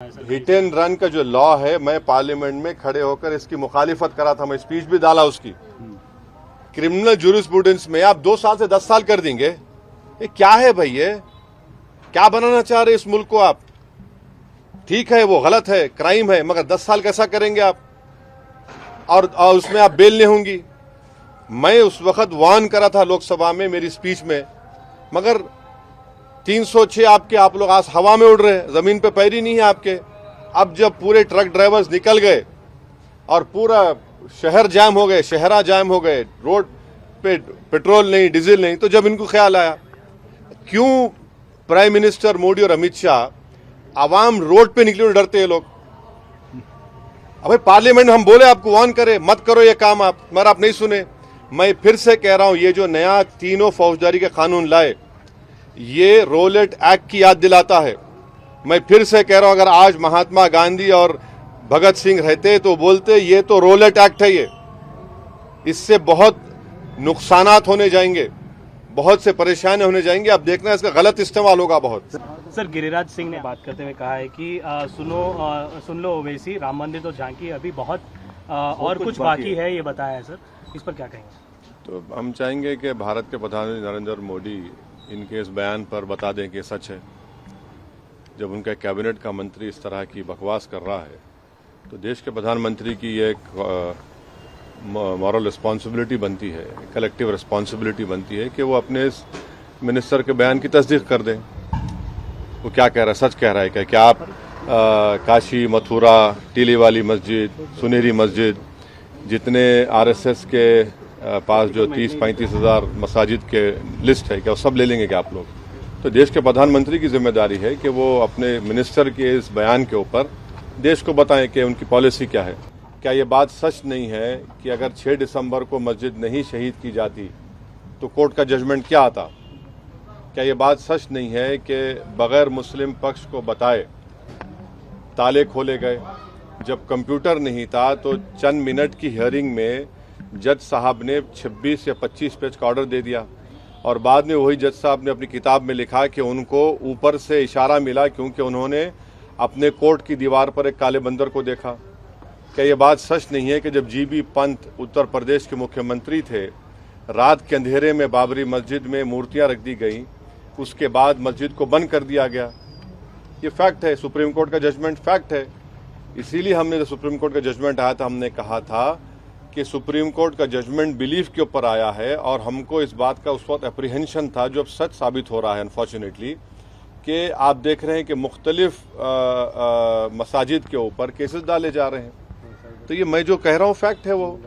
Hit and run का जो law है, मैं पार्लियामेंट में खड़े होकर इसकी मुखालिफत करा था, मैं स्पीच भी डाला उसकी। क्रिमिनल ज्यूरिस्प्रूडेंस में आप 2 साल से 10 साल कर देंगे, ये क्या है भाई? ये क्या बनाना चाह रहे इस मुल्क को आप? ठीक है, वो गलत है, क्राइम है, मगर 10 साल कैसा करेंगे आप? और उसमें आप बेल नहीं होंगी। मैं उस वक्त वार्न करा था लोकसभा में मेरी स्पीच में, मगर 306 आप लोग आज हवा में उड़ रहे हैं, जमीन पे पैर ही नहीं है आपके। अब जब पूरे ट्रक ड्राइवर्स निकल गए और पूरा शहर जाम हो गए, शहरा जाम हो गए, रोड पे पेट्रोल नहीं, डीजल नहीं, तो जब इनको ख्याल आया, क्यों प्राइम मिनिस्टर मोदी और अमित शाह आवाम रोड पे निकले डरते हैं लोग? अबे पार्लियामेंट में हम बोले आपको वार्न करे, मत करो ये काम आप, मगर आप नहीं सुने। मैं फिर से कह रहा हूं, ये जो नया तीनों फौजदारी का कानून लाए, ये रोलेट एक्ट की याद दिलाता है। मैं फिर से कह रहा हूं, अगर आज महात्मा गांधी और भगत सिंह रहते तो बोलते ये तो रोलेट एक्ट है, ये इससे बहुत नुकसानात होने जाएंगे, बहुत से परेशानी होने जाएंगे। अब देखना इसका गलत इस्तेमाल होगा बहुत। सर, गिरिराज सिंह ने बात करते हुए कहा है कि सुन लो ओवैसी, राम मंदिर तो झांकी अभी बहुत और कुछ बाकी है, ये बताया है सर, इस पर क्या कहेंगे? तो हम चाहेंगे कि भारत के प्रधानमंत्री नरेंद्र मोदी इनके इस बयान पर बता दें कि सच है। जब उनका कैबिनेट का मंत्री इस तरह की बकवास कर रहा है, तो देश के प्रधानमंत्री की ये एक मॉरल रिस्पॉन्सिबिलिटी बनती है, कलेक्टिव रिस्पॉन्सिबिलिटी बनती है कि वो अपने इस मिनिस्टर के बयान की तस्दीक कर दें। वो क्या कह रहा है, सच कह रहा है क्या? आप काशी, मथुरा, टीले वाली मस्जिद, सुनहरी मस्जिद, जितने आरएसएस के पास जो 30-35 हज़ार मसाजिद के लिस्ट है, क्या वो सब ले लेंगे क्या आप लोग? तो देश के प्रधानमंत्री की जिम्मेदारी है कि वो अपने मिनिस्टर के इस बयान के ऊपर देश को बताएं कि उनकी पॉलिसी क्या है। क्या ये बात सच नहीं है कि अगर 6 दिसंबर को मस्जिद नहीं शहीद की जाती तो कोर्ट का जजमेंट क्या आता? क्या ये बात सच नहीं है कि बगैर मुस्लिम पक्ष को बताए ताले खोले गए? जब कंप्यूटर नहीं था तो चंद मिनट की हियरिंग में जज साहब ने 26 या 25 पेज का ऑर्डर दे दिया, और बाद में वही जज साहब ने अपनी किताब में लिखा कि उनको ऊपर से इशारा मिला क्योंकि उन्होंने अपने कोर्ट की दीवार पर एक काले बंदर को देखा। क्या ये बात सच नहीं है कि जब जीबी पंत उत्तर प्रदेश के मुख्यमंत्री थे, रात के अंधेरे में बाबरी मस्जिद में मूर्तियां रख दी गई, उसके बाद मस्जिद को बंद कर दिया गया? ये फैक्ट है, सुप्रीम कोर्ट का जजमेंट फैक्ट है। इसीलिए हमने जब सुप्रीम कोर्ट का जजमेंट आया था, हमने कहा था कि सुप्रीम कोर्ट का जजमेंट बिलीफ के ऊपर आया है, और हमको इस बात का उस वक्त अप्रीहेंशन था, जो अब सच साबित हो रहा है अनफॉर्चुनेटली, कि आप देख रहे हैं कि मुख्तलिफ मसाजिद के ऊपर केसेस डाले जा रहे हैं। तो ये मैं जो कह रहा हूँ फैक्ट है, वो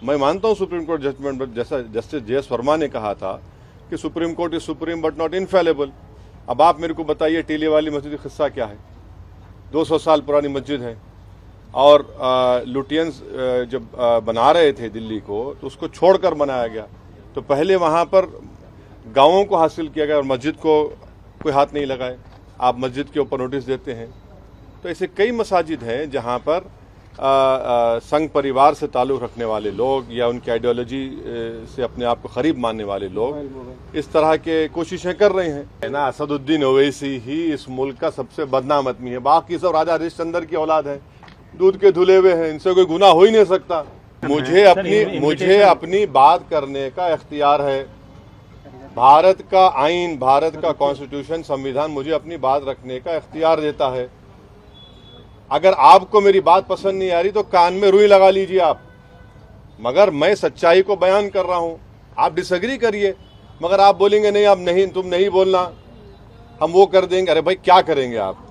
मैं मानता हूँ सुप्रीम कोर्ट जजमेंट पर। जैसा जस्टिस जे एस वर्मा ने कहा था कि supreme court is supreme but not infallible. अब आप मेरे को बताइए, टीले वाली मस्जिद का किस्सा क्या है? 200 साल पुरानी मस्जिद है, और लुटियंस जब बना रहे थे दिल्ली को, तो उसको छोड़कर बनाया गया। तो पहले वहाँ पर गांवों को हासिल किया गया और मस्जिद को कोई हाथ नहीं लगाए। आप मस्जिद के ऊपर नोटिस देते हैं। तो ऐसे कई मसाजिद हैं जहाँ पर संघ परिवार से ताल्लुक़ रखने वाले लोग या उनकी आइडियोलॉजी से अपने आप को करीब मानने वाले लोग इस तरह के कोशिशें कर रहे हैं ना। असदुद्दीन ओवैसी ही इस मुल्क का सबसे बदनाम आदमी है, बाकी सब राजा हरिश्चंद्र की औलाद है, दूध के धुले हुए हैं, इनसे कोई गुनाह हो ही नहीं सकता। मुझे अपनी बात करने का इख्तियार है। भारत का आइन, भारत का कॉन्स्टिट्यूशन, संविधान मुझे अपनी बात रखने का इख्तियार देता है। अगर आपको मेरी बात पसंद नहीं आ रही तो कान में रुई लगा लीजिए आप, मगर मैं सच्चाई को बयान कर रहा हूं। आप डिसएग्री करिए, मगर आप बोलेंगे नहीं, अब नहीं, तुम नहीं बोलना, हम वो कर देंगे। अरे भाई क्या करेंगे आप?